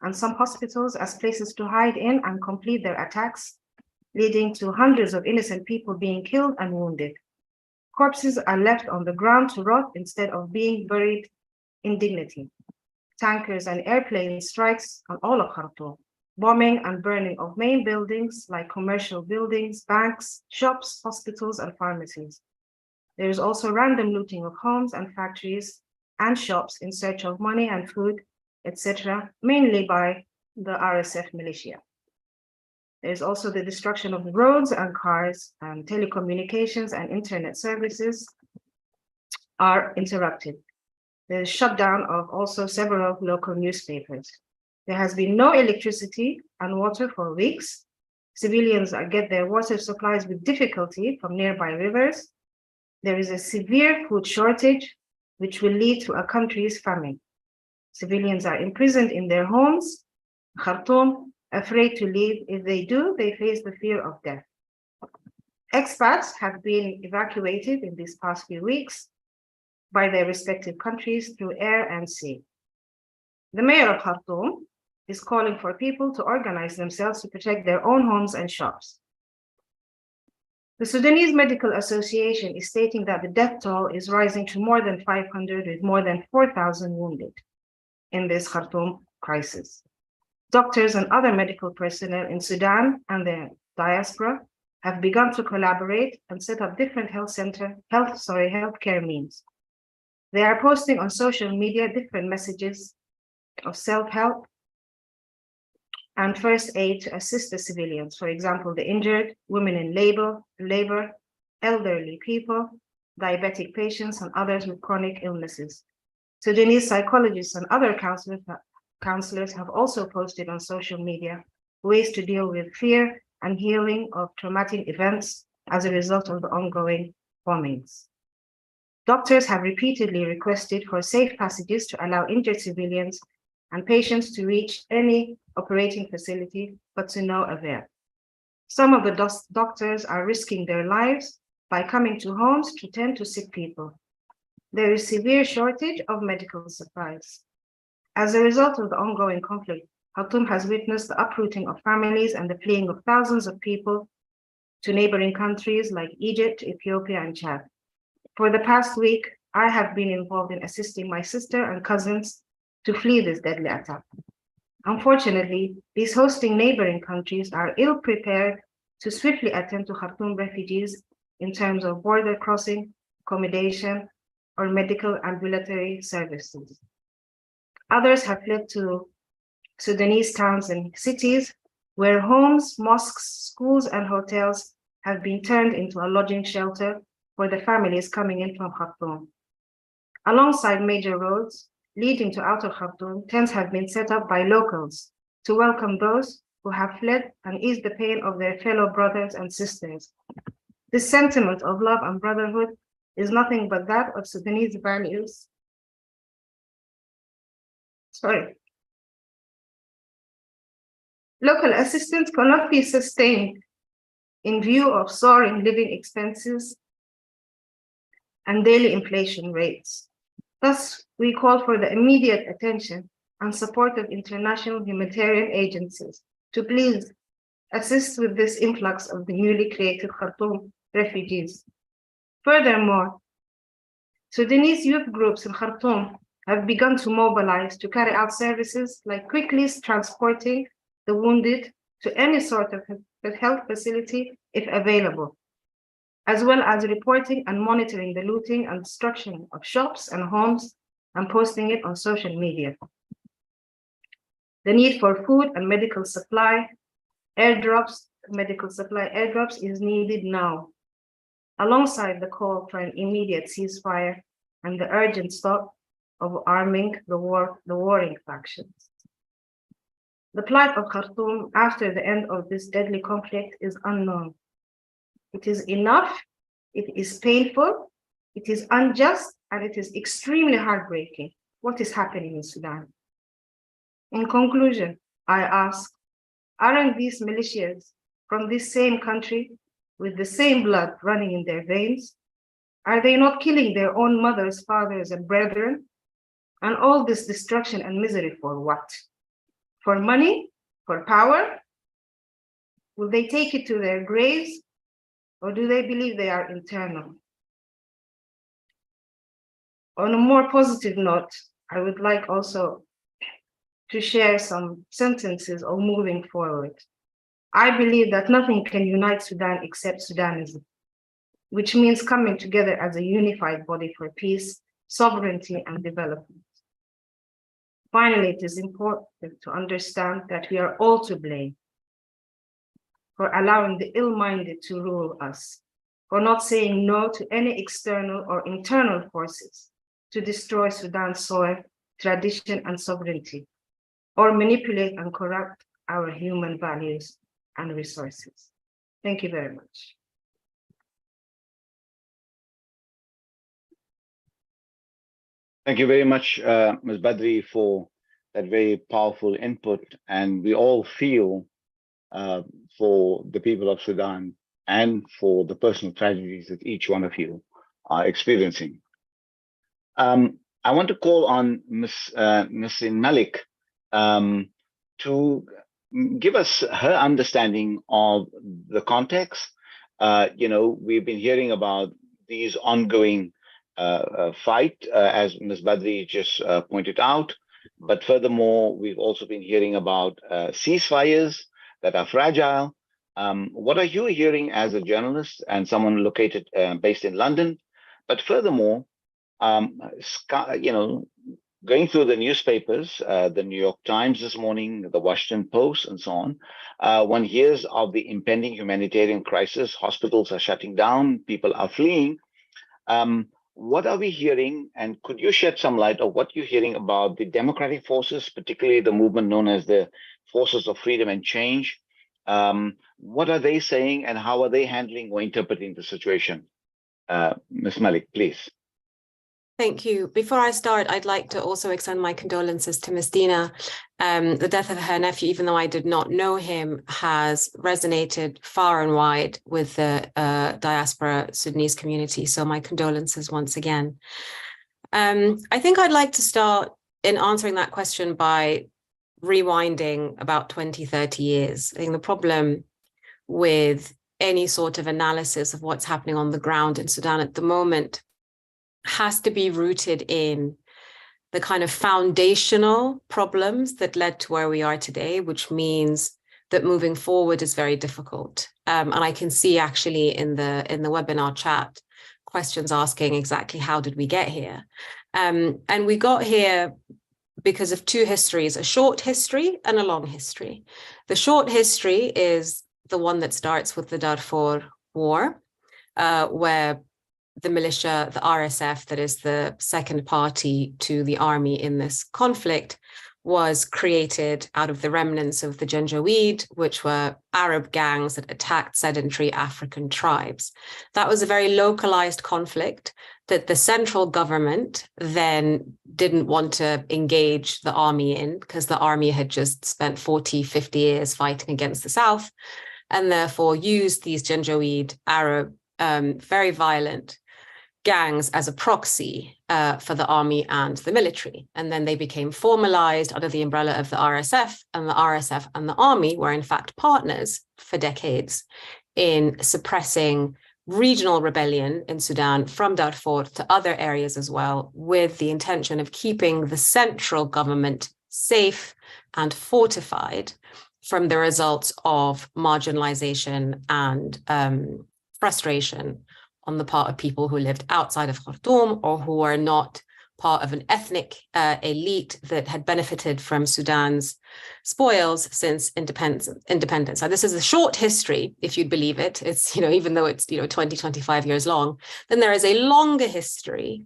and some hospitals as places to hide in and complete their attacks, leading to hundreds of innocent people being killed and wounded. Corpses are left on the ground to rot instead of being buried in dignity. Tankers and airplane strikes on all of Khartoum, bombing and burning of main buildings like commercial buildings, banks, shops, hospitals, and pharmacies. There is also random looting of homes and factories and shops in search of money and food, etc., mainly by the RSF militia. There is also the destruction of roads and cars, and telecommunications and internet services are interrupted. There is shutdown of also several local newspapers. There has been no electricity and water for weeks. Civilians get their water supplies with difficulty from nearby rivers. There is a severe food shortage, which will lead to a country's famine. Civilians are imprisoned in their homes, Khartoum, afraid to leave. If they do, they face the fear of death. Expats have been evacuated in these past few weeks by their respective countries through air and sea. The mayor of Khartoum is calling for people to organize themselves to protect their own homes and shops. The Sudanese Medical Association is stating that the death toll is rising to more than 500, with more than 4,000 wounded in this Khartoum crisis. Doctors and other medical personnel in Sudan and the diaspora have begun to collaborate and set up different healthcare means. They are posting on social media different messages of self-help and first aid to assist the civilians. For example, the injured, women in labor, elderly people, diabetic patients, and others with chronic illnesses. Sudanese psychologists and other counselors have also posted on social media ways to deal with fear and healing of traumatic events as a result of the ongoing bombings. Doctors have repeatedly requested for safe passages to allow injured civilians and patients to reach any operating facility, but to no avail. Some of the doctors are risking their lives by coming to homes to tend to sick people. There is severe shortage of medical supplies. As a result of the ongoing conflict, Khartoum has witnessed the uprooting of families and the fleeing of thousands of people to neighboring countries like Egypt, Ethiopia, and Chad. For the past week, I have been involved in assisting my sister and cousins to flee this deadly attack. Unfortunately, these hosting neighboring countries are ill-prepared to swiftly attend to Khartoum refugees in terms of border crossing, accommodation, or medical ambulatory services. Others have fled to Sudanese towns and cities where homes, mosques, schools, and hotels have been turned into a lodging shelter for the families coming in from Khartoum. Alongside major roads leading to outer Khartoum, tents have been set up by locals to welcome those who have fled and ease the pain of their fellow brothers and sisters. This sentiment of love and brotherhood is nothing but that of Sudanese values. Local assistance cannot be sustained in view of soaring living expenses and daily inflation rates. Thus, we call for the immediate attention and support of international humanitarian agencies to please assist with this influx of the newly created Khartoum refugees. Furthermore, Sudanese youth groups in Khartoum have begun to mobilize to carry out services like quickly transporting the wounded to any sort of health facility if available, as well as reporting and monitoring the looting and destruction of shops and homes and posting it on social media. The need for food and medical supply airdrops is needed now, alongside the call for an immediate ceasefire and the urgent stop of arming the warring factions. The plight of Khartoum after the end of this deadly conflict is unknown. It is enough, it is painful, it is unjust, and it is extremely heartbreaking what is happening in Sudan. In conclusion, I ask, aren't these militias from this same country with the same blood running in their veins? Are they not killing their own mothers, fathers, and brethren? And all this destruction and misery for what? For money, for power? Will they take it to their graves, or do they believe they are internal? On a more positive note, I would like also to share some sentences of moving forward. I believe that nothing can unite Sudan except Sudanism, which means coming together as a unified body for peace, sovereignty, and development. Finally, it is important to understand that we are all to blame for allowing the ill-minded to rule us, for not saying no to any external or internal forces to destroy Sudan's soil, tradition, and sovereignty, or manipulate and corrupt our human values and resources. Thank you very much. Thank you very much, Ms. Badri, for that very powerful input. And we all feel for the people of Sudan and for the personal tragedies that each one of you are experiencing. I want to call on Ms. Malik to give us her understanding of the context. We've been hearing about these ongoing fight, as Ms. Badri just pointed out. But furthermore, we've also been hearing about ceasefires that are fragile. What are you hearing as a journalist and someone located, based in London? But furthermore, going through the newspapers, the New York Times this morning, the Washington Post, and so on, one hears of the impending humanitarian crisis. Hospitals are shutting down, people are fleeing. What are we hearing? And could you shed some light on what you're hearing about the democratic forces, particularly the movement known as the Forces of Freedom and Change? What are they saying, and how are they handling or interpreting the situation? Ms. Malik, please. Thank you. Before I start, I'd like to also extend my condolences to Ms. Dina. The death of her nephew, even though I did not know him, has resonated far and wide with the diaspora Sudanese community. So my condolences once again. I think I'd like to start in answering that question by rewinding about 20, 30 years. I think the problem with any sort of analysis of what's happening on the ground in Sudan at the moment has to be rooted in the kind of foundational problems that led to where we are today, which means that moving forward is very difficult. And I can see actually in the webinar chat questions asking exactly how did we get here? And we got here because of two histories, a short history and a long history. The short history is the one that starts with the Darfur War, where the militia, the RSF, that is the second party to the army in this conflict, was created out of the remnants of the Janjaweed, which were Arab gangs that attacked sedentary African tribes. That was a very localized conflict that the central government then didn't want to engage the army in, because the army had just spent 40, 50 years fighting against the South, and therefore used these Janjaweed Arab, very violent gangs as a proxy for the army and the military. And then they became formalized under the umbrella of the RSF, and the RSF and the army were in fact partners for decades in suppressing regional rebellion in Sudan from Darfur to other areas as well, with the intention of keeping the central government safe and fortified from the results of marginalization and frustration on the part of people who lived outside of Khartoum or who were not part of an ethnic elite that had benefited from Sudan's spoils since independence. Now, this is a short history, if you'd believe it. It's, even though it's, 20, 25 years long, then there is a longer history,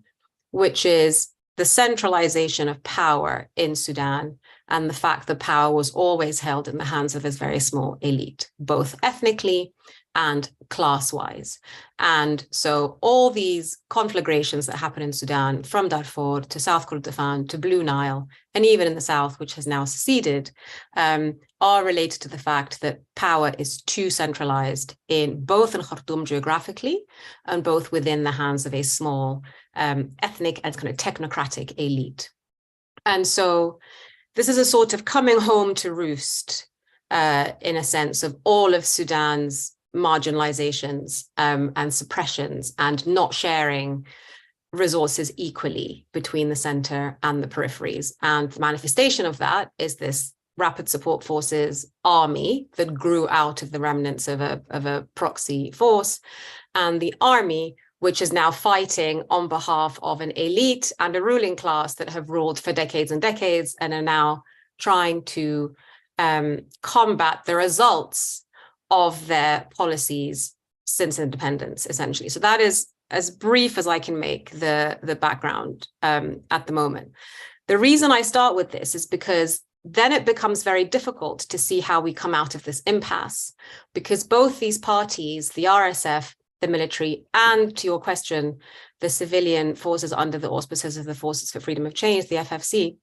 which is the centralization of power in Sudan and the fact that power was always held in the hands of a very small elite, both ethnically and class-wise. And so all these conflagrations that happen in Sudan, from Darfur to South Kordofan to Blue Nile, and even in the South, which has now seceded, are related to the fact that power is too centralized both in Khartoum geographically and both within the hands of a small ethnic and kind of technocratic elite. And so this is a sort of coming home to roost, in a sense, of all of Sudan's marginalizations and suppressions, and not sharing resources equally between the center and the peripheries. And the manifestation of that is this Rapid Support Forces army that grew out of the remnants of a proxy force, and the army, which is now fighting on behalf of an elite and a ruling class that have ruled for decades and decades and are now trying to combat the results of their policies since independence, essentially. So that is as brief as I can make the background at the moment. The reason I start with this is because then it becomes very difficult to see how we come out of this impasse, because both these parties, the RSF, the military, and, to your question, the civilian forces under the auspices of the Forces for Freedom of Change, the FFC,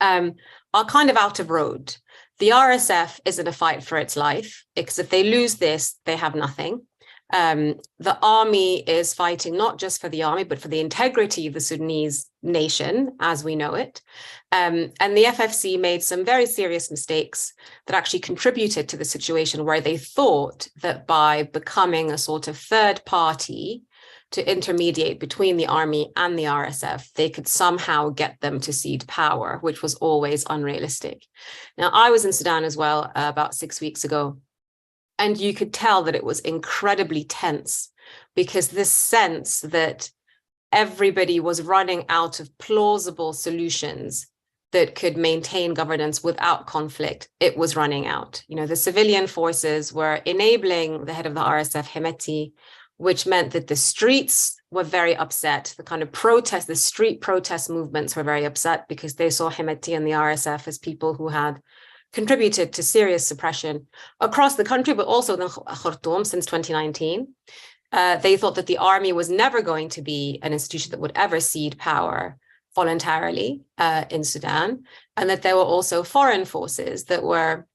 are kind of out of road. The RSF is in a fight for its life, because if they lose this, they have nothing. The army is fighting not just for the army, but for the integrity of the Sudanese nation as we know it. And the FFC made some very serious mistakes that actually contributed to the situation where they thought that by becoming a sort of third party to intermediate between the army and the RSF, they could somehow get them to cede power, which was always unrealistic. Now, I was in Sudan as well about 6 weeks ago. And you could tell that it was incredibly tense, because this sense that everybody was running out of plausible solutions that could maintain governance without conflict, it was running out. You know, the civilian forces were enabling the head of the RSF, Hemeti, which meant that the streets were very upset. The kind of protest, the street protest movements were very upset because they saw Hemeti and the RSF as people who had contributed to serious suppression across the country, but also in Khartoum since 2019. They thought that the army was never going to be an institution that would ever cede power voluntarily in Sudan, and that there were also foreign forces that were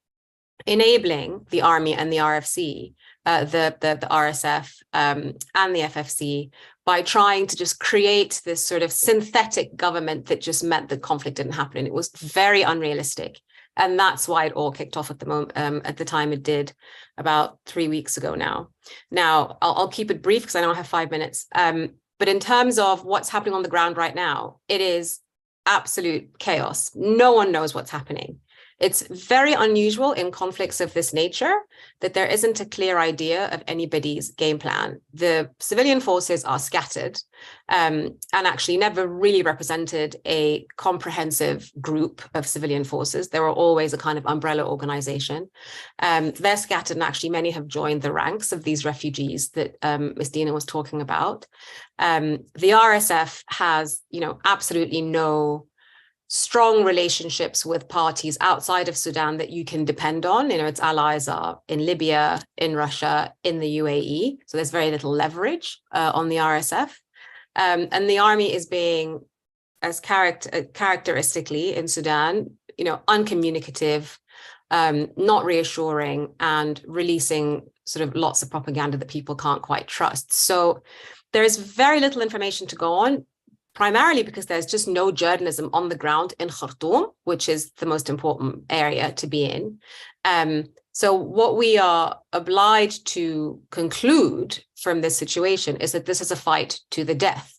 enabling the army and the RFC, the RSF and the FFC, by trying to just create this sort of synthetic government that just meant that conflict didn't happen. And it was very unrealistic. And that's why it all kicked off at the moment, at the time it did, about 3 weeks ago now. Now, I'll keep it brief because I know I have 5 minutes. But in terms of what's happening on the ground right now, it is absolute chaos. No one knows what's happening. It's very unusual in conflicts of this nature that there isn't a clear idea of anybody's game plan. The civilian forces are scattered and actually never really represented a comprehensive group of civilian forces. They were always a kind of umbrella organization. They're scattered, and actually many have joined the ranks of these refugees that Ms. Dina was talking about. The RSF has, absolutely no strong relationships with parties outside of Sudan that you can depend on. Its allies are in Libya, in Russia, in the UAE. So there's very little leverage on the RSF. And the army is being, as characteristically in Sudan, uncommunicative, not reassuring, and releasing sort of lots of propaganda that people can't quite trust. So there's very little information to go on, primarily because there's just no journalism on the ground in Khartoum, which is the most important area to be in. So what we are obliged to conclude from this situation is that this is a fight to the death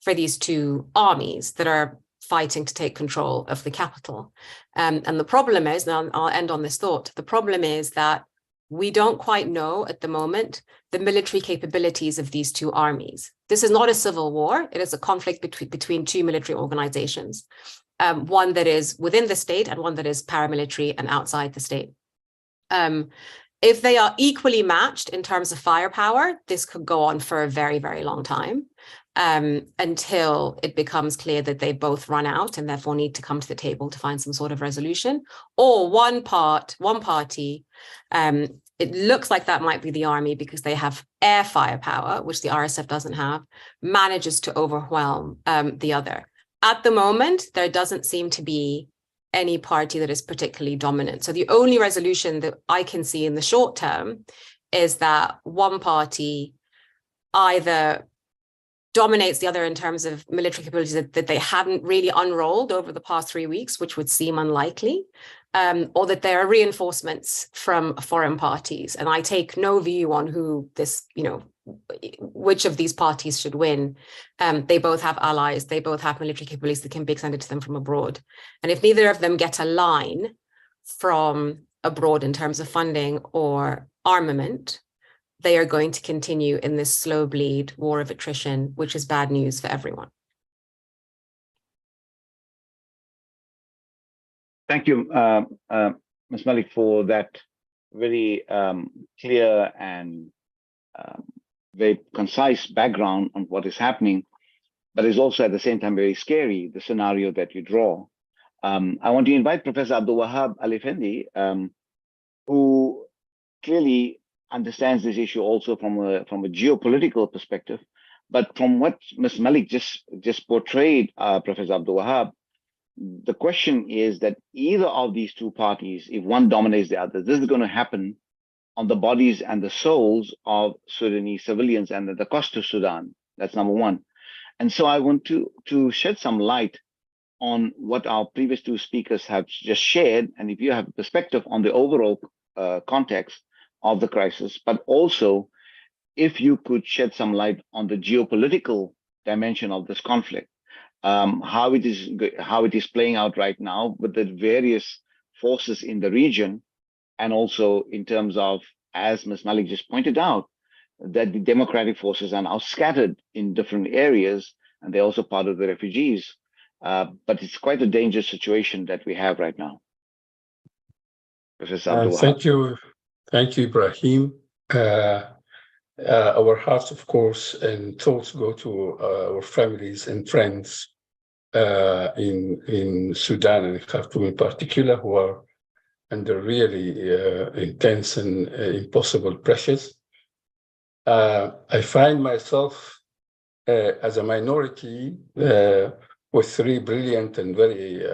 for these two armies that are fighting to take control of the capital. And the problem is, now I'll end on this thought, the problem is that we don't quite know at the moment the military capabilities of these two armies. This is not a civil war. It is a conflict between two military organizations, one that is within the state and one that is paramilitary and outside the state. If they are equally matched in terms of firepower, this could go on for a very, very long time, until it becomes clear that they both run out and therefore need to come to the table to find some sort of resolution. Or one party, it looks like that might be the army because they have air firepower, which the RSF doesn't have, manages to overwhelm the other. At the moment, there doesn't seem to be any party that is particularly dominant. So the only resolution that I can see in the short term is that one party either dominates the other in terms of military capabilities that they hadn't really unrolled over the past 3 weeks, which would seem unlikely, or that there are reinforcements from foreign parties. And I take no view on who this, which of these parties should win. They both have allies. They both have military capabilities that can be extended to them from abroad. And if neither of them get a line from abroad in terms of funding or armament, they are going to continue in this slow bleed war of attrition, which is bad news for everyone. Thank you, Ms. Malik, for that very clear and very concise background on what is happening, but is also at the same time very scary, the scenario that you draw. I want to invite Professor Abdul Wahab Al-Effendi, who clearly understands this issue also from a geopolitical perspective. But from what Ms. Malik just portrayed, Professor Abdul Wahab, the question is that either of these two parties, if one dominates the other, this is going to happen on the bodies and the souls of Sudanese civilians and at the cost to Sudan. That's number one. And so I want to shed some light on what our previous two speakers have just shared, and if you have a perspective on the overall context of the crisis, but also if you could shed some light on the geopolitical dimension of this conflict, how it is playing out right now with the various forces in the region, and also in terms of, as Ms. Malik just pointed out, that the democratic forces are now scattered in different areas, and they're also part of the refugees. But it's quite a dangerous situation that we have right now. Professor Abdul Wahab. Thank you, Ibrahim. Our hearts, of course, and thoughts go to our families and friends in Sudan and Khartoum in particular, who are under really intense and impossible pressures. I find myself as a minority with three brilliant and very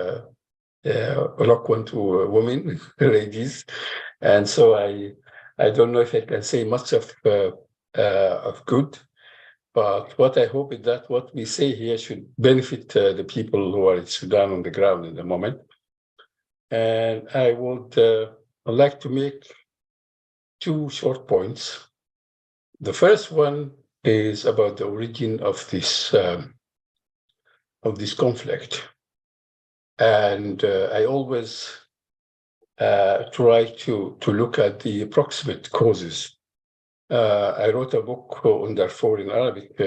eloquent women, ladies, and so I don't know if I can say much of good, but what I hope is that what we say here should benefit the people who are in Sudan on the ground in the moment. And I would like to make two short points. The first one is about the origin of this conflict, and I always try to look at the approximate causes. I wrote a book on Darfur in Arabic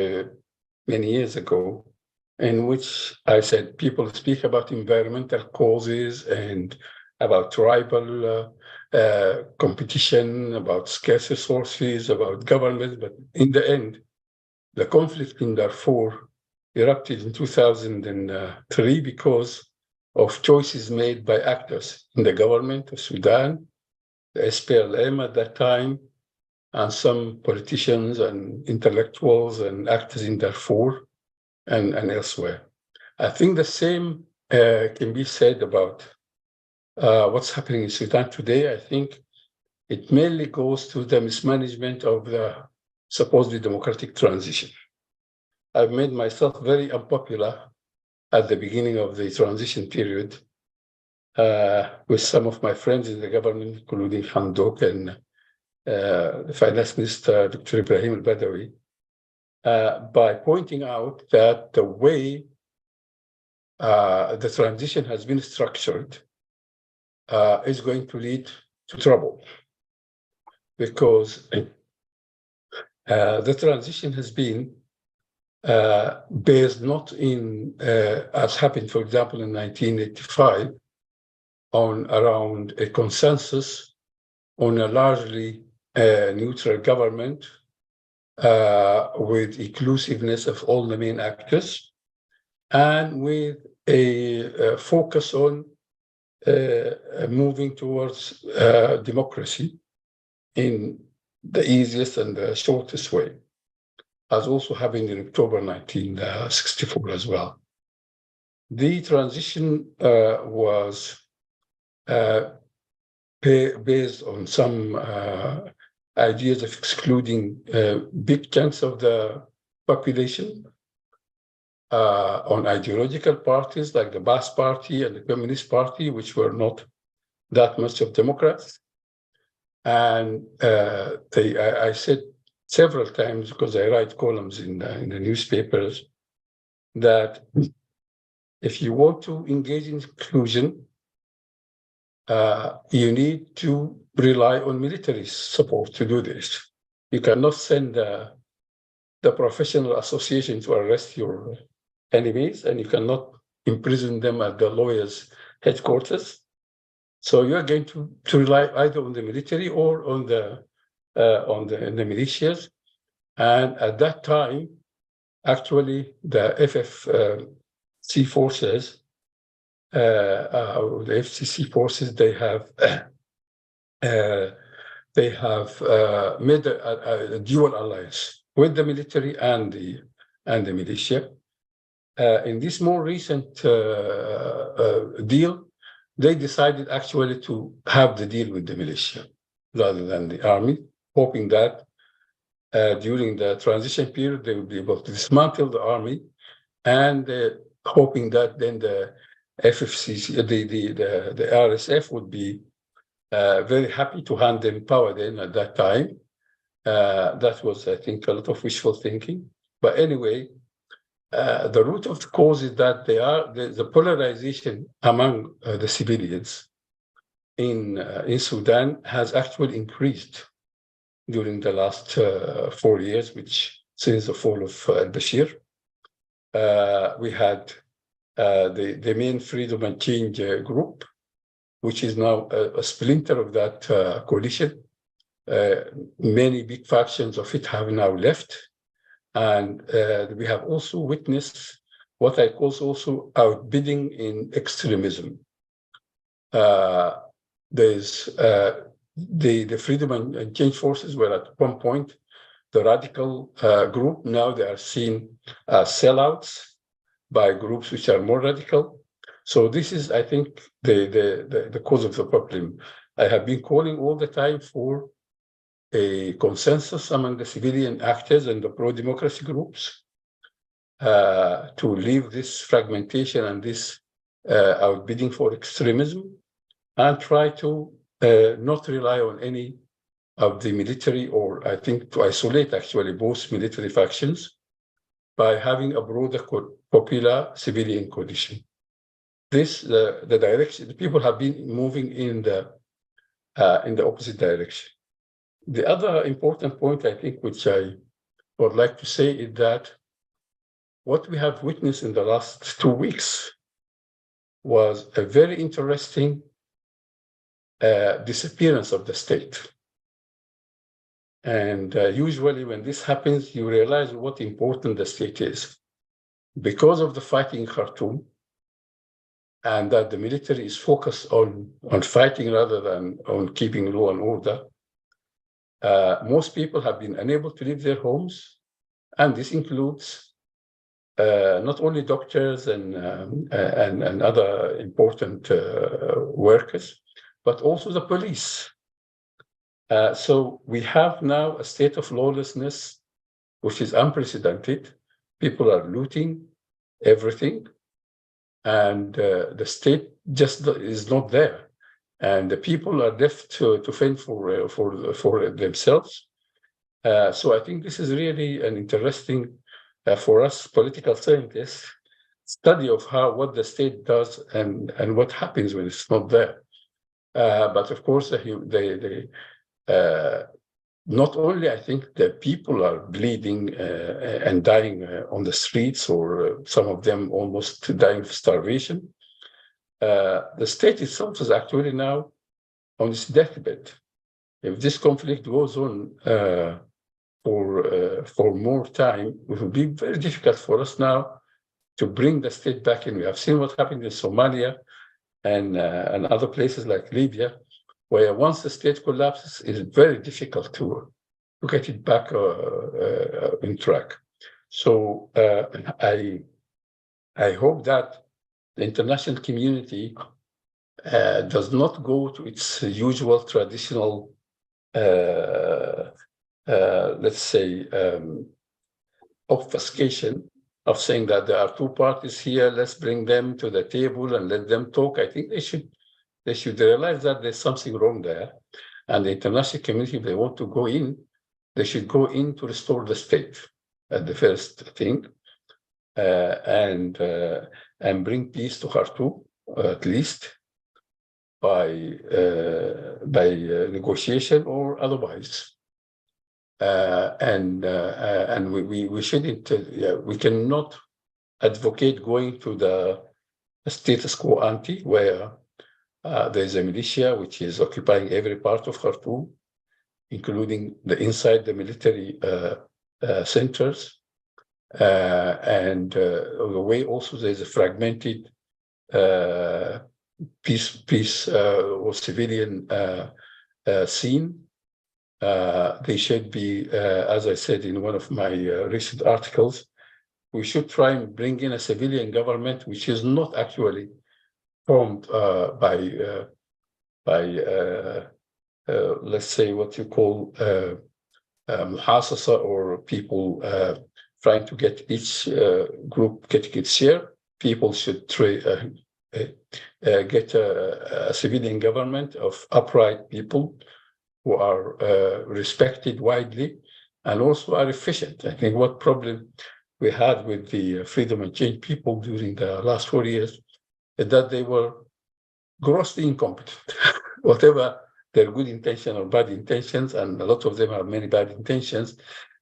many years ago, in which I said people speak about environmental causes and about tribal competition, about scarce resources, about government, but in the end, the conflict in Darfur erupted in 2003 because of choices made by actors in the government of Sudan, the SPLM at that time, and some politicians and intellectuals and actors in Darfur and elsewhere. I think the same can be said about what's happening in Sudan today. I think it mainly goes to the mismanagement of the supposedly democratic transition. I've made myself very unpopular at the beginning of the transition period with some of my friends in the government, including Hamdok and the Finance Minister, Dr. Ibrahim al-Badawi, by pointing out that the way the transition has been structured is going to lead to trouble, because the transition has been based not in, as happened, for example, in 1985, around a consensus on a largely neutral government with inclusiveness of all the main actors, and with a focus on moving towards democracy in the easiest and the shortest way, as also happened in October 1964 as well. The transition was based on some ideas of excluding big chunks of the population, on ideological parties like the Ba'ath Party and the Communist Party, which were not that much of Democrats. And I said several times, because I write columns in the newspapers, that if you want to engage in inclusion, you need to rely on military support to do this. You cannot send the professional association to arrest your enemies, and you cannot imprison them at the lawyer's headquarters. So you are going to rely either on the military or on the militias. And at that time, actually, the FFC forces, the FCC forces, they have made a dual alliance with the military and the militia. In this more recent deal, they decided actually to have the deal with the militia rather than the army, hoping that during the transition period, they would be able to dismantle the army, and hoping that then the FFCC, the RSF would be very happy to hand them power then at that time. That was, I think, a lot of wishful thinking. But anyway, the root of the cause is that the polarization among the civilians in Sudan has actually increased during the last 4 years, which since the fall of al-Bashir. We had the main Freedom and Change group, which is now a splinter of that coalition. Many big factions of it have now left. And we have also witnessed what I call also outbidding in extremism. There's the Freedom and Change forces were at one point the radical group. Now they are seen as sellouts by groups which are more radical. So this is, I think, the cause of the problem. I have been calling all the time for a consensus among the civilian actors and the pro-democracy groups to leave this fragmentation and this outbidding for extremism, and try to not rely on any of the military, or I think to isolate actually both military factions by having a broader popular civilian coalition. This, the direction, the people have been moving in the opposite direction. The other important point, I think, which I would like to say is that what we have witnessed in the last 2 weeks was a very interesting disappearance of the state. And usually when this happens, you realize what important the state is. Because of the fighting in Khartoum, and that the military is focused on fighting rather than on keeping law and order, most people have been unable to leave their homes, and this includes not only doctors and other important workers, but also the police. So we have now a state of lawlessness, which is unprecedented. People are looting everything, and the state just is not there. And the people are left to fend for themselves. So I think this is really an interesting, for us political scientists, study of what the state does and what happens when it's not there. But of course, not only I think the people are bleeding and dying on the streets, or some of them almost dying of starvation. The state itself is actually now on its deathbed. If this conflict goes on for more time, it will be very difficult for us now to bring the state back in. We have seen what happened in Somalia and other places like Libya, where once the state collapses, it's very difficult to get it back in track. So I hope that the international community does not go to its usual traditional, let's say, obfuscation of saying that there are two parties here, let's bring them to the table and let them talk. I think they should realize that there's something wrong there. And the international community, if they want to go in, they should go in to restore the state at the first thing, and bring peace to Khartoum, at least by negotiation or otherwise. And we shouldn't, we cannot advocate going to the status quo ante, where there's a militia which is occupying every part of Khartoum, including inside the military centers. And the way also there's a fragmented peace or civilian scene. They should be, as I said in one of my recent articles, we should try and bring in a civilian government which is not actually formed by let's say what you call muhasasa, or people trying to get each group getting its share. People should get a civilian government of upright people who are respected widely and also are efficient. I think what problem we had with the Freedom and Change people during the last 4 years is that they were grossly incompetent, whatever their good intention or bad intentions, and a lot of them have many bad intentions,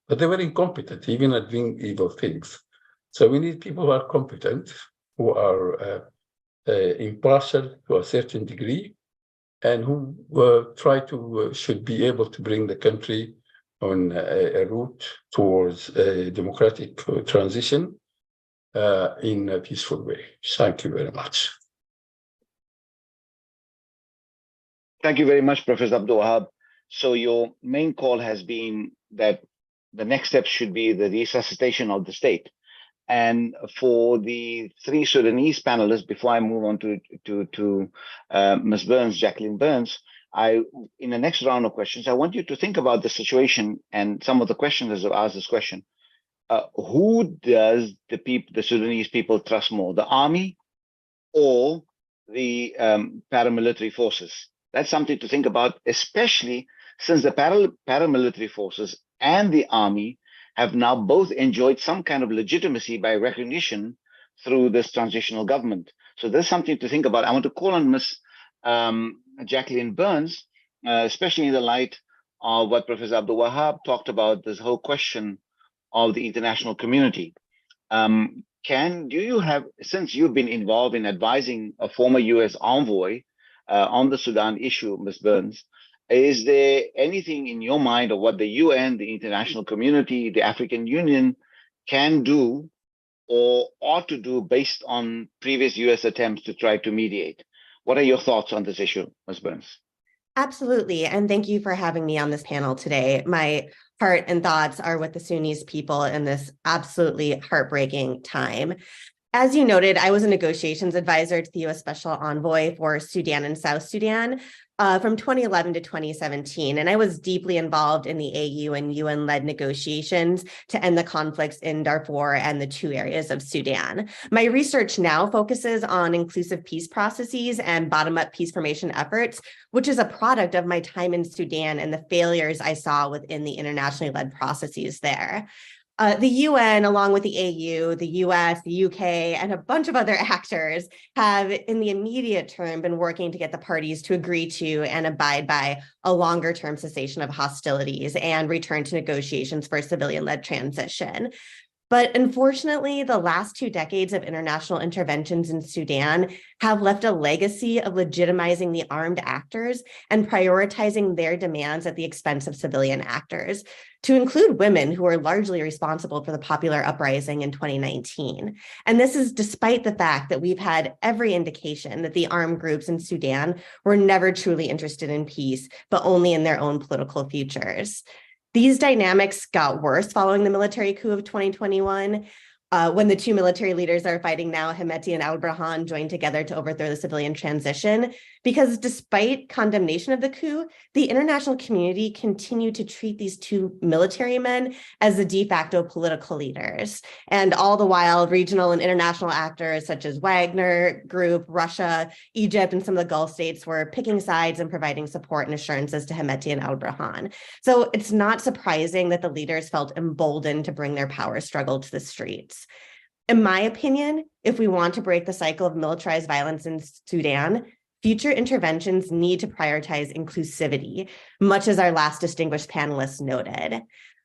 but they were incompetent even at doing evil things. So we need people who are competent, who are impartial to a certain degree, and who should be able to bring the country on a route towards a democratic transition in a peaceful way. Thank you very much. Thank you very much, Professor Abdul Wahab. So your main call has been that the next step should be the resuscitation of the state. And for the three Sudanese panelists, before I move on to Ms. Burns, Jacqueline Burns, in the next round of questions, I want you to think about the situation, and some of the questioners have asked this question. Who does the Sudanese people trust more, the army or the paramilitary forces? That's something to think about, especially since the paramilitary forces and the army have now both enjoyed some kind of legitimacy by recognition through this transitional government. So there's something to think about. I want to call on Ms. Jacqueline Burns, especially in the light of what Professor Abdul Wahab talked about, this whole question of the international community. Do you have, since you've been involved in advising a former US envoy on the Sudan issue, Ms. Burns, is there anything in your mind of what the UN, the international community, the African Union can do or ought to do based on previous US attempts to try to mediate? What are your thoughts on this issue, Ms. Burns? Absolutely. And thank you for having me on this panel today. My heart and thoughts are with the Sunnis people in this absolutely heartbreaking time. As you noted, I was a negotiations advisor to the U.S. Special Envoy for Sudan and South Sudan from 2011 to 2017, and I was deeply involved in the AU and UN-led negotiations to end the conflicts in Darfur and the two areas of Sudan. My research now focuses on inclusive peace processes and bottom-up peace formation efforts, which is a product of my time in Sudan and the failures I saw within the internationally led processes there. The UN, along with the AU, the US, the UK, and a bunch of other actors have, in the immediate term, been working to get the parties to agree to and abide by a longer-term cessation of hostilities and return to negotiations for a civilian-led transition. But unfortunately, the last 2 decades of international interventions in Sudan have left a legacy of legitimizing the armed actors and prioritizing their demands at the expense of civilian actors, to include women who are largely responsible for the popular uprising in 2019. And this is despite the fact that we've had every indication that the armed groups in Sudan were never truly interested in peace, but only in their own political futures. These dynamics got worse following the military coup of 2021, when the two military leaders are fighting now, Hemeti and al-Burhan, joined together to overthrow the civilian transition, because despite condemnation of the coup, the international community continued to treat these two military men as the de facto political leaders. And all the while, regional and international actors such as Wagner Group, Russia, Egypt, and some of the Gulf states were picking sides and providing support and assurances to Hemeti and al-Burhan. So it's not surprising that the leaders felt emboldened to bring their power struggle to the streets. In my opinion, if we want to break the cycle of militarized violence in Sudan, future interventions need to prioritize inclusivity, much as our last distinguished panelists noted.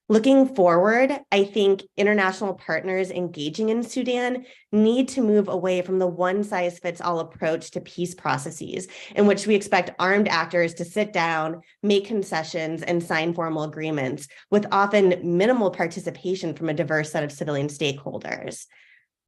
Looking forward, I think international partners engaging in Sudan need to move away from the one-size-fits-all approach to peace processes, in which we expect armed actors to sit down, make concessions, and sign formal agreements, with often minimal participation from a diverse set of civilian stakeholders.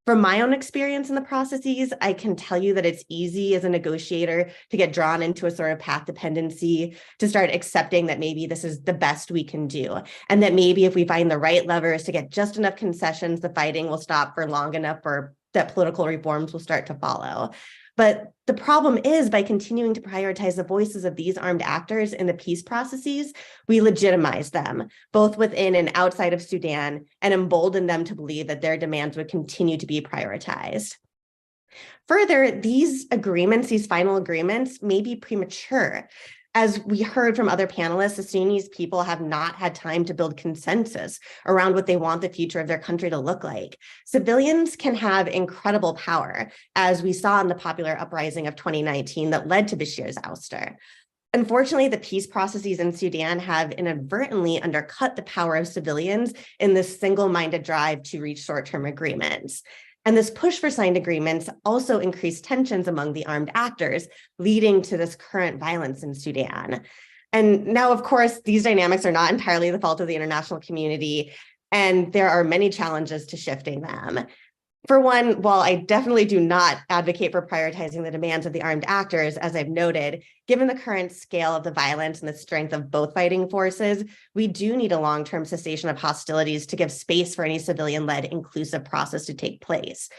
From my own experience in the processes, I can tell you that it's easy as a negotiator to get drawn into a sort of path dependency, to start accepting that maybe this is the best we can do, and that maybe if we find the right levers to get just enough concessions, the fighting will stop for long enough or that political reforms will start to follow. But the problem is, by continuing to prioritize the voices of these armed actors in the peace processes, we legitimize them, both within and outside of Sudan, and embolden them to believe that their demands would continue to be prioritized. Further, these agreements, these final agreements, may be premature. As we heard from other panelists, the Sudanese people have not had time to build consensus around what they want the future of their country to look like. Civilians can have incredible power, as we saw in the popular uprising of 2019 that led to Bashir's ouster. Unfortunately, the peace processes in Sudan have inadvertently undercut the power of civilians in this single-minded drive to reach short-term agreements. And this push for signed agreements also increased tensions among the armed actors, leading to this current violence in Sudan. And now, of course, these dynamics are not entirely the fault of the international community, and there are many challenges to shifting them. For one, while I definitely do not advocate for prioritizing the demands of the armed actors, as I've noted, given the current scale of the violence and the strength of both fighting forces, we do need a long-term cessation of hostilities to give space for any civilian-led inclusive process to take place.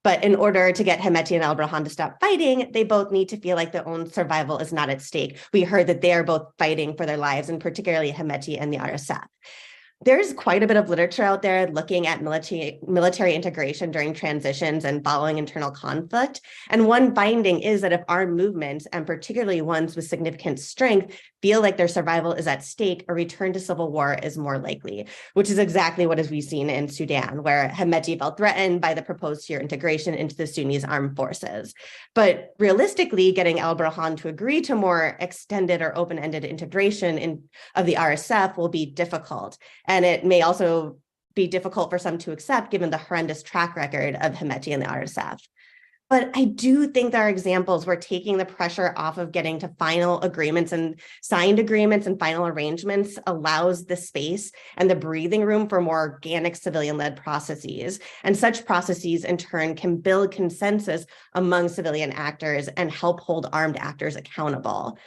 But in order to get Hemeti and al-Burhan to stop fighting, they both need to feel like their own survival is not at stake. We heard that they are both fighting for their lives, and particularly Hemeti and the RSF. There's quite a bit of literature out there looking at military integration during transitions and following internal conflict. And one finding is that if armed movements, and particularly ones with significant strength, feel like their survival is at stake, a return to civil war is more likely, which is exactly what we've seen in Sudan, where Hemeti felt threatened by the proposed tier integration into the Sunnis armed forces. But realistically, getting al-Burhan to agree to more extended or open-ended integration of the RSF will be difficult. And it may also be difficult for some to accept given the horrendous track record of Hemeti and the RSF. But I do think there are examples where taking the pressure off of getting to final agreements and signed agreements and final arrangements allows the space and the breathing room for more organic civilian-led processes. And such processes in turn can build consensus among civilian actors and help hold armed actors accountable.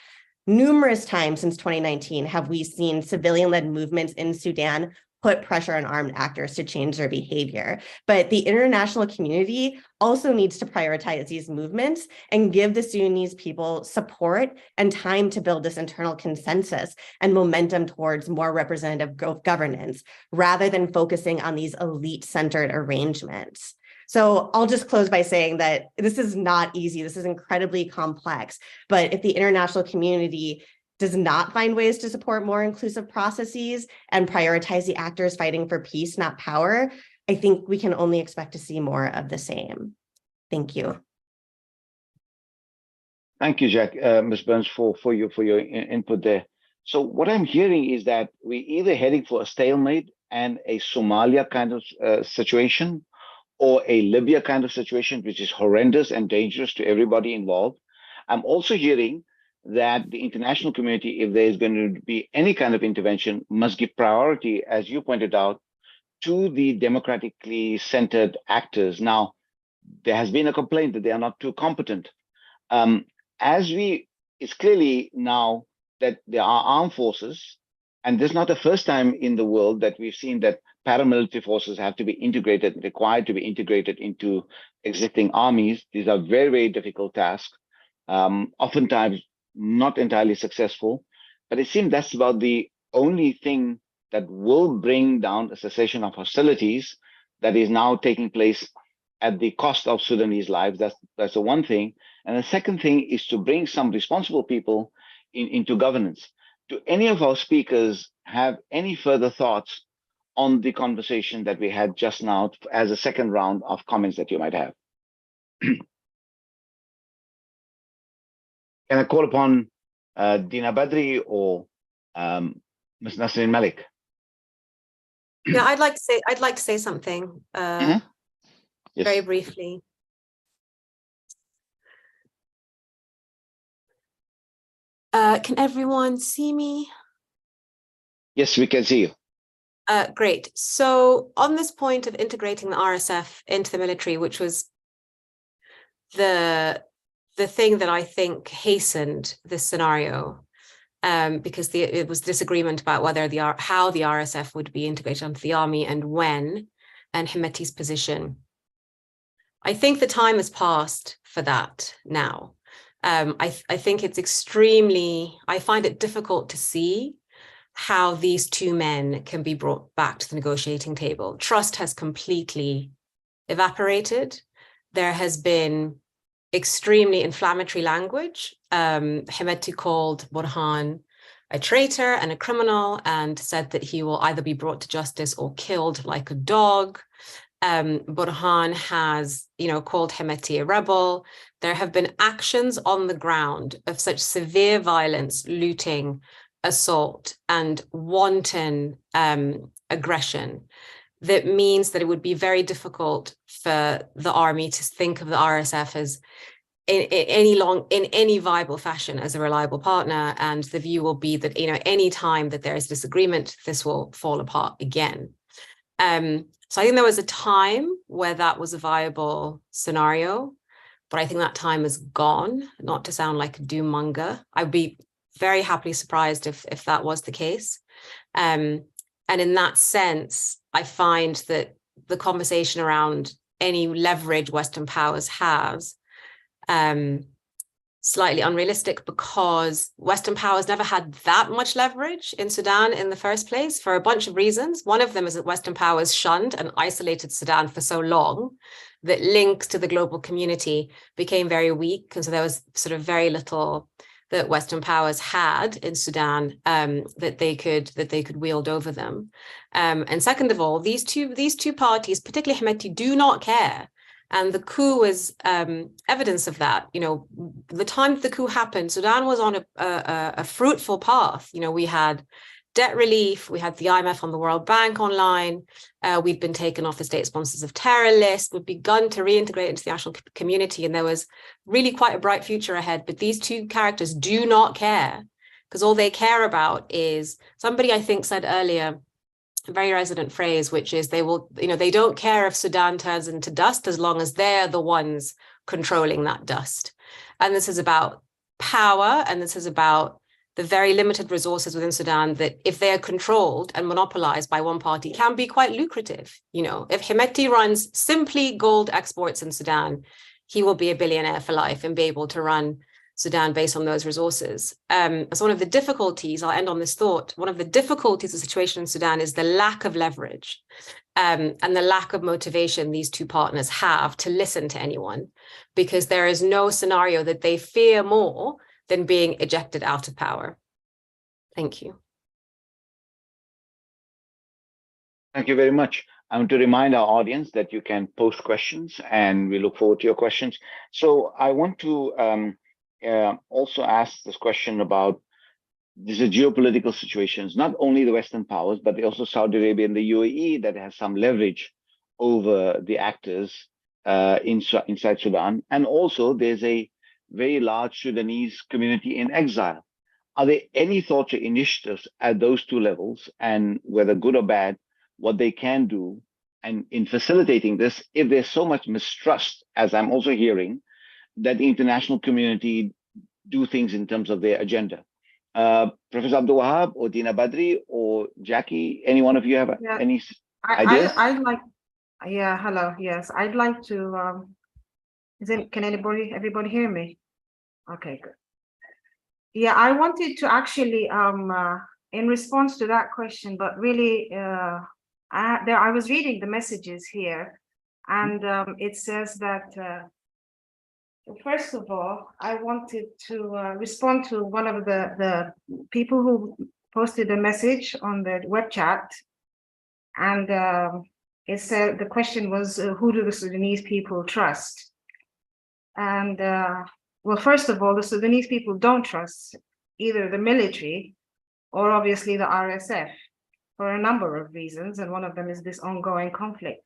Numerous times since 2019 have we seen civilian-led movements in Sudan put pressure on armed actors to change their behavior. But the international community also needs to prioritize these movements and give the Sudanese people support and time to build this internal consensus and momentum towards more representative governance, rather than focusing on these elite-centered arrangements. So I'll just close by saying that this is not easy. This is incredibly complex. But if the international community does not find ways to support more inclusive processes and prioritize the actors fighting for peace, not power, I think we can only expect to see more of the same. Thank you. Thank you, Jack, Ms. Burns, for your input there. So what I'm hearing is that we're either heading for a stalemate and a Somalia kind of situation, or a Libya kind of situation, which is horrendous and dangerous to everybody involved. I'm also hearing that the international community, if there's going to be any kind of intervention, must give priority, as you pointed out, to the democratically centered actors. Now, there has been a complaint that they are not too competent. It's clearly now that there are armed forces And this is not the first time in the world that we've seen that paramilitary forces have to be integrated, required to be integrated into existing armies. These are very, very difficult tasks, oftentimes not entirely successful. But it seems that's about the only thing that will bring down a cessation of hostilities that is now taking place at the cost of Sudanese lives. That's the one thing. And the second thing is to bring some responsible people into governance. Do any of our speakers have any further thoughts on the conversation that we had just now as a second round of comments that you might have? Can I call upon Dina Badri or Ms. Nasrin Malik? Yeah, I'd like to say something Yes. very briefly. Can everyone see me? Yes, we can see you. Great. So on this point of integrating the RSF into the military, which was the thing that I think hastened this scenario, because it was disagreement about whether how the RSF would be integrated onto the army and when, and Hemeti's position. I think the time has passed for that now. I think it's I find it difficult to see how these two men can be brought back to the negotiating table. Trust has completely evaporated. There has been extremely inflammatory language. Hemeti called Burhan a traitor and a criminal and said that he will either be brought to justice or killed like a dog. Burhan has, called Hemeti a rebel. There have been actions on the ground of such severe violence, looting, assault, and wanton aggression that means that it would be very difficult for the army to think of the RSF as in any viable fashion as a reliable partner. And the view will be that, any time that there is disagreement, this will fall apart again. So I think there was a time where that was a viable scenario, but I think that time is gone. Not to sound like a doom monger, I'd be very happily surprised if that was the case. And in that sense, I find that the conversation around any leverage Western powers has slightly unrealistic, because Western powers never had that much leverage in Sudan in the first place for a bunch of reasons. One of them is that Western powers shunned and isolated Sudan for so long that links to the global community became very weak. And so there was sort of very little that Western powers had in Sudan that they could wield over them. And second of all, these two parties, particularly Hemeti, do not care. And the coup was evidence of that. The time the coup happened, Sudan was on a fruitful path. We had debt relief, we had the IMF on the World Bank online, we'd been taken off the state sponsors of terror list, we'd begun to reintegrate into the national community, and there was really quite a bright future ahead. But these two characters do not care, because all they care about is, somebody I think said earlier, a very resonant phrase, which is they don't care if Sudan turns into dust as long as they're the ones controlling that dust. And this is about power, and this is about the very limited resources within Sudan that, if they are controlled and monopolized by one party, can be quite lucrative. If Hemeti runs simply gold exports in Sudan, he will be a billionaire for life and be able to run Sudan based on those resources. So one of the difficulties, I'll end on this thought, one of the difficulties of the situation in Sudan is the lack of leverage and the lack of motivation these two partners have to listen to anyone, because there is no scenario that they fear more than being ejected out of power. Thank you. Thank you very much. I want to remind our audience that you can post questions, and we look forward to your questions. So I want to also ask this question about these geopolitical situations, not only the Western powers, but also Saudi Arabia and the UAE that has some leverage over the actors inside Sudan. And also there's a very large Sudanese community in exile. Are there any thoughts or initiatives at those two levels, and whether good or bad, what they can do, and in facilitating this, if there's so much mistrust, as I'm also hearing, that the international community do things in terms of their agenda? Professor Abdul Wahab or Dina Badri or Jackie, any one of you have Yeah, any ideas? I'd like, yeah, hello, yes, I'd like to, can everybody hear me? Okay, good. Yeah, I wanted to actually, in response to that question, but really, I was reading the messages here, and it says that, first of all, I wanted to respond to one of the people who posted a message on the web chat, and it said the question was, who do the Sudanese people trust? And well, first of all, the Sudanese people don't trust either the military or obviously the RSF for a number of reasons, and one of them is this ongoing conflict.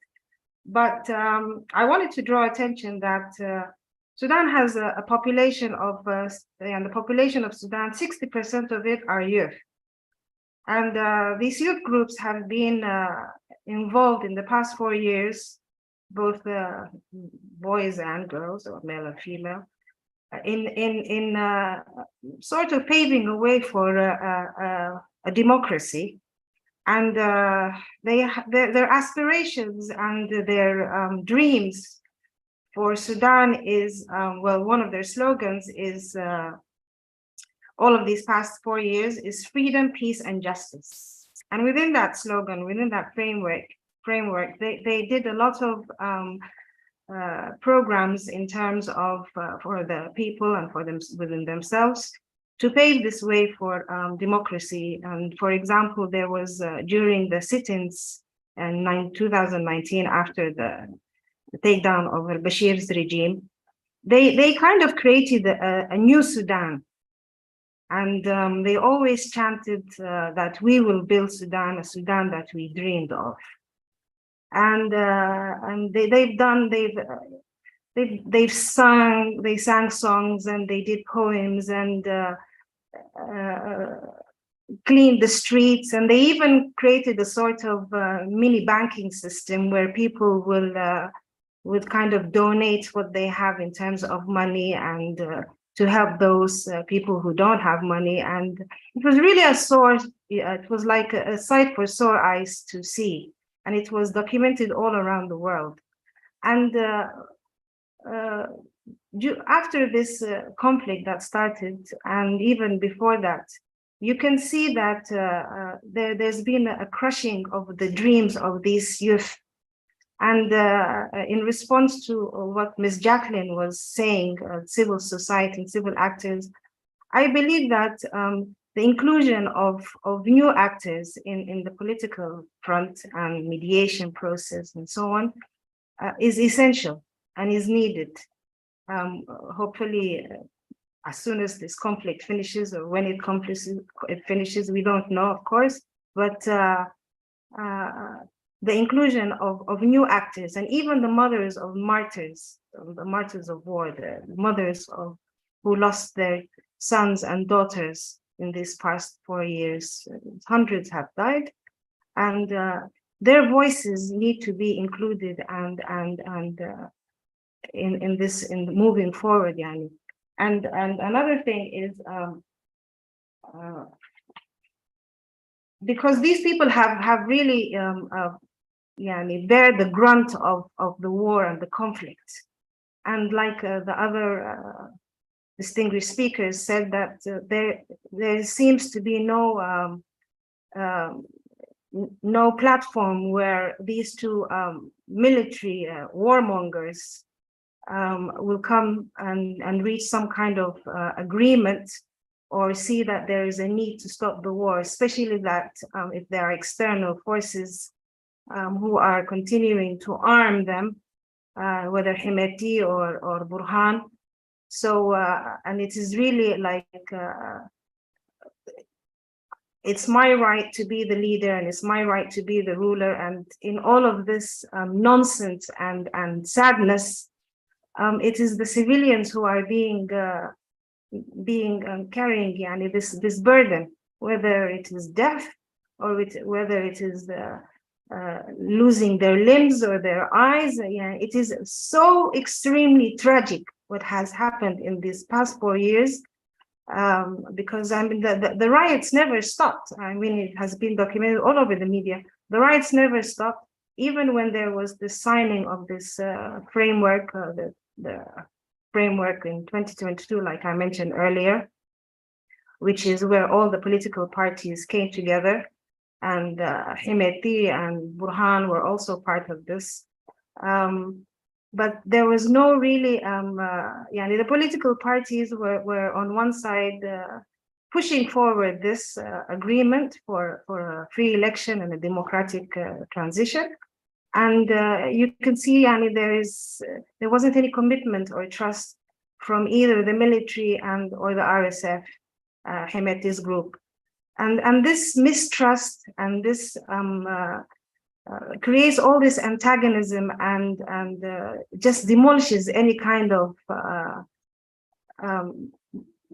But I wanted to draw attention that Sudan has a population of, and the population of Sudan, 60% of it are youth. And these youth groups have been involved in the past 4 years, both boys and girls, or male and female, in sort of paving a way for a democracy. And their aspirations and their dreams for Sudan is, well, one of their slogans is, all of these past 4 years, is freedom, peace, and justice. And within that slogan, within that framework, they did a lot of programs in terms of for the people and for them within themselves to pave this way for democracy. And for example, there was during the sit-ins in 2019, after the takedown of al-Bashir's regime, they kind of created a new Sudan. And they always chanted that we will build Sudan, a Sudan that we dreamed of. And they sang songs, and they did poems, and cleaned the streets, and they even created a sort of mini banking system where people would kind of donate what they have in terms of money, and to help those people who don't have money. And it was really it was like a sight for sore eyes to see, and it was documented all around the world. And after this conflict that started, and even before that, you can see that there's been a crushing of the dreams of these youth. And in response to what Ms. Jacqueline was saying, civil society and civil actors, I believe that the inclusion of new actors in the political front and mediation process and so on is essential and is needed. Hopefully, as soon as this conflict finishes, or when it finishes, we don't know, of course, but the inclusion of new actors, and even the mothers of martyrs, the martyrs of war, the mothers who lost their sons and daughters in these past 4 years. Hundreds have died, and their voices need to be included and in moving forward, Yani. And another thing is, because these people have really bear the grunt of the war and the conflict. And like the other distinguished speakers said, that there seems to be no platform where these two military warmongers will come and reach some kind of agreement, or see that there is a need to stop the war, especially that if there are external forces who are continuing to arm them, whether Himeti or Burhan. So, and it is really like, it's my right to be the leader, and it's my right to be the ruler. And in all of this nonsense and sadness, it is the civilians who are carrying this burden, whether it is death, or whether it is losing their limbs or their eyes. It is so extremely tragic what has happened in these past 4 years, because I mean the riots never stopped. I mean, it has been documented all over the media. The riots never stopped, even when there was the signing of this framework, the framework in 2022, like I mentioned earlier, which is where all the political parties came together, and Hemeti and Burhan were also part of this. But there was no really, the political parties were on one side pushing forward this agreement for a free election and a democratic transition. And you can see, there wasn't any commitment or trust from either the military or the RSF, Hemeti's group. And this mistrust and this creates all this antagonism and just demolishes any kind of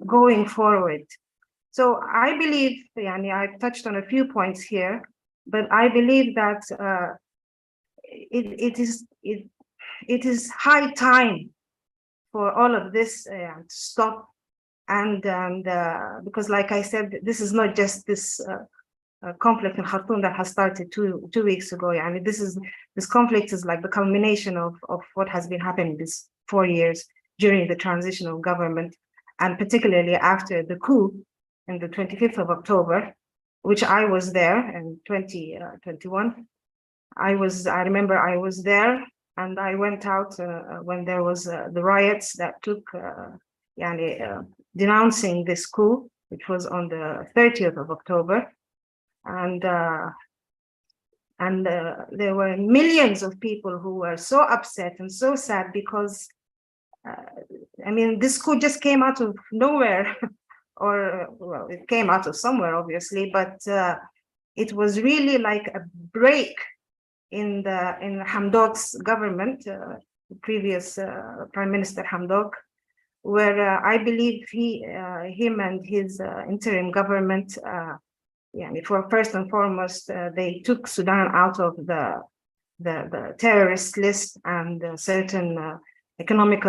going forward. So I believe, I've touched on a few points here, but I believe that it is high time for all of this to stop, and because, like I said, this is not just this conflict in Khartoum that has started two weeks ago. This conflict is like the culmination of what has been happening these 4 years during the transitional government, and particularly after the coup on the 25th of October, which I was there in 2021. I remember I was there, and I went out when there was the riots that took, denouncing this coup, which was on the 30th of October. And there were millions of people who were so upset and so sad because, this coup just came out of nowhere, or, well, it came out of somewhere, obviously, but it was really like a break in Hamdok's government, the previous Prime Minister Hamdok, where I believe him and his interim government, for first and foremost, they took Sudan out of the terrorist list, and certain economic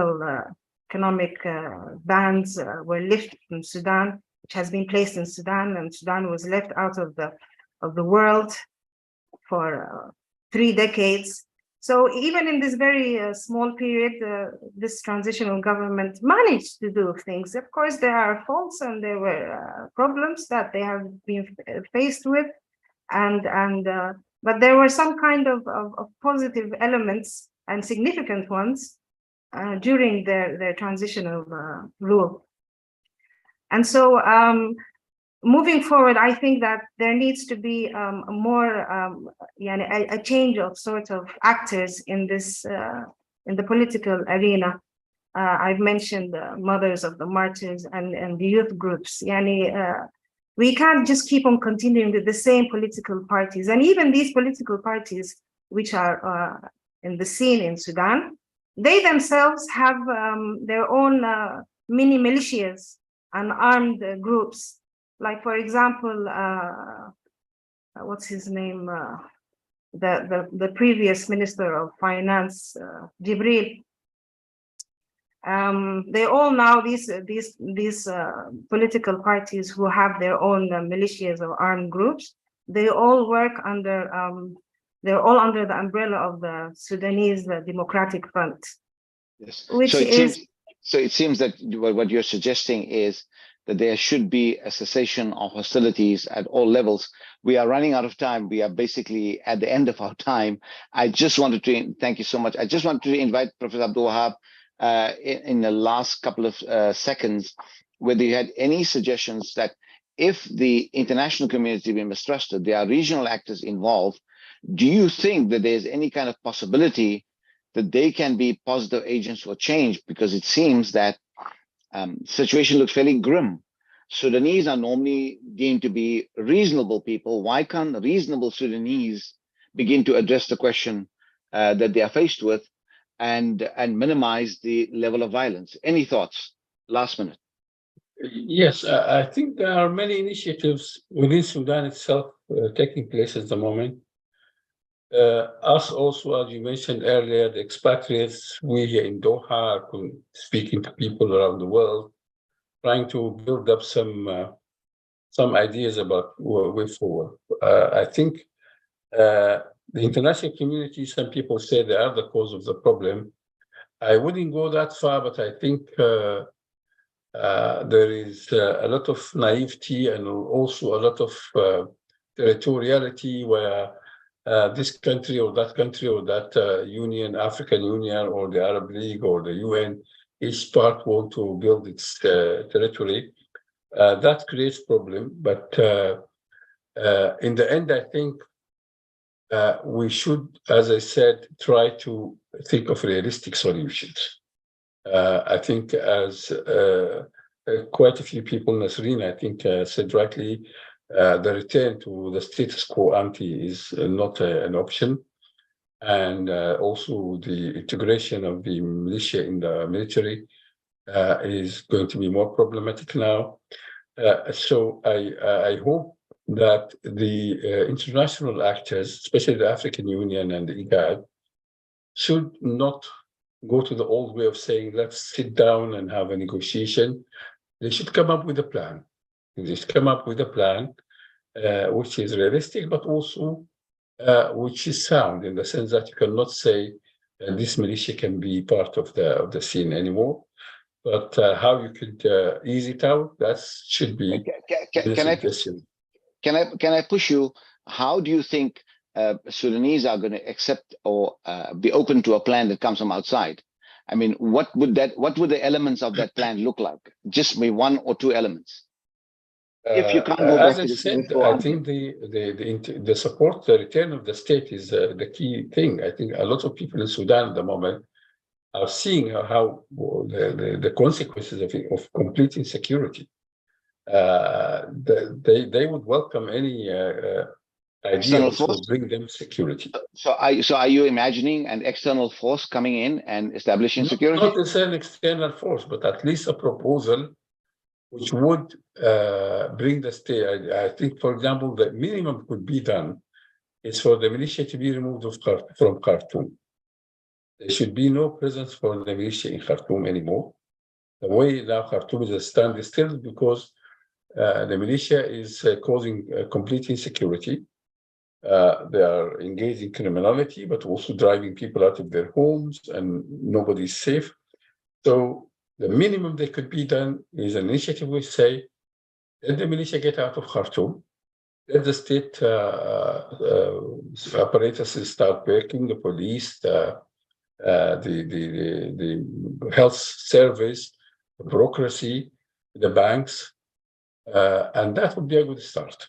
bans were lifted from Sudan, which has been placed in Sudan, and Sudan was left out of the world for 3 decades. So even in this very small period, this transitional government managed to do things. Of course, there are faults and there were problems that they have been faced with, but there were some kind of positive elements, and significant ones, during their transitional rule. And so moving forward, I think that there needs to be a change of sort of actors in this in the political arena. I've mentioned the Mothers of the Martyrs and the youth groups. We can't just keep on continuing with the same political parties, and even these political parties, which are in the scene in Sudan, they themselves have their own mini militias and armed groups. Like, for example, what's his name? The previous Minister of Finance, Jibril. They all now, these political parties who have their own militias or armed groups, they all work under, they're all under the umbrella of the Sudanese Democratic Front. Yes. So it seems that what you're suggesting is that there should be a cessation of hostilities at all levels. We are running out of time. We are basically at the end of our time. I just wanted to thank you so much. I just wanted to invite Professor Abdul Wahab in the last couple of seconds, whether you had any suggestions that if the international community be mistrusted, there are regional actors involved. Do you think that there's any kind of possibility that they can be positive agents for change? Because it seems that situation looks fairly grim. Sudanese are normally deemed to be reasonable people. Why can't reasonable Sudanese begin to address the question that they are faced with and minimize the level of violence? Any thoughts? Last minute. Yes, I think there are many initiatives within Sudan itself taking place at the moment. Us also, as you mentioned earlier, the expatriates, we here in Doha are speaking to people around the world. trying to build up some ideas about way forward. I think the international community, some people say they are the cause of the problem. I wouldn't go that far, but I think there is a lot of naivety and also a lot of territoriality where this country or that union, African Union or the Arab League or the UN, each part want to build its territory. That creates problem, but in the end, I think we should, as I said, try to think of realistic solutions. I think as quite a few people, Nasreen, I think said rightly, the return to the status quo ante is not an option. And also the integration of the militia in the military is going to be more problematic now. So I hope that the international actors, especially the African Union and the IGAD, should not go to the old way of saying, let's sit down and have a negotiation. They should come up with a plan. They should come up with a plan which is realistic, but also which is sound in the sense that you cannot say this militia can be part of the scene anymore. But how you could ease it out, that should be the suggestion. Can I push you? How do you think Sudanese are going to accept or be open to a plan that comes from outside? I mean, what would the elements of that plan look like? Just maybe one or two elements. If you can't go back to the status quo, I think the support, the return of the state is the key thing. I think a lot of people in Sudan at the moment are seeing how the consequences of complete insecurity. They would welcome any idea which will bring them security. So are you imagining an external force coming in and establishing security? Not an external force, but at least a proposal which would bring the state. I think, for example, the minimum could be done is for the militia to be removed from Khartoum. There should be no presence for the militia in Khartoum anymore. The way now Khartoum is a standstill because the militia is causing complete insecurity. They are engaged in criminality, but also driving people out of their homes, and nobody's safe. So the minimum that could be done is an initiative which say, let the militia get out of Khartoum, let the state apparatus start working, the police, the health service, the bureaucracy, the banks, and that would be a good start.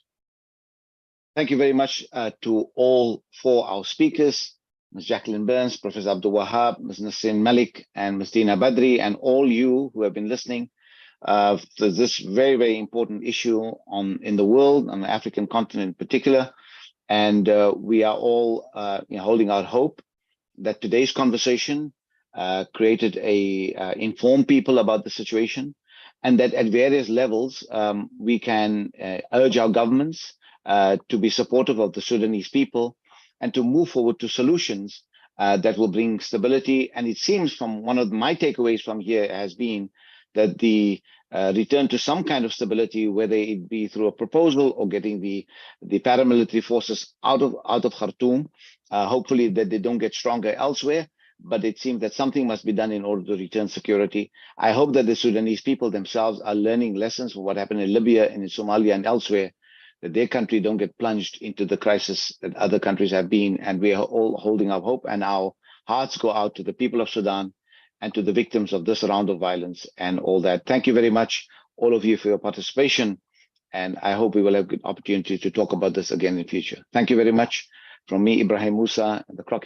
Thank you very much to all four our speakers, Ms. Jacqueline Burns, Professor Abdul Wahab, Ms. Nasreen Malik, and Ms. Dina Badri, and all you who have been listening to this very, very important issue in the world, on the African continent in particular. And we are all holding out hope that today's conversation created informed people about the situation, and that at various levels we can urge our governments to be supportive of the Sudanese people and to move forward to solutions that will bring stability. And it seems from one of my takeaways from here has been that the return to some kind of stability, whether it be through a proposal or getting the paramilitary forces out of Khartoum, hopefully that they don't get stronger elsewhere. But it seems that something must be done in order to return security. I hope that the Sudanese people themselves are learning lessons from what happened in Libya and in Somalia and elsewhere, that their country don't get plunged into the crisis that other countries have been. And we are all holding our hope, and our hearts go out to the people of Sudan and to the victims of this round of violence and all that. Thank you very much, all of you, for your participation. And I hope we will have a good opportunity to talk about this again in the future. Thank you very much. From me, Ibrahim Musa, and the Clock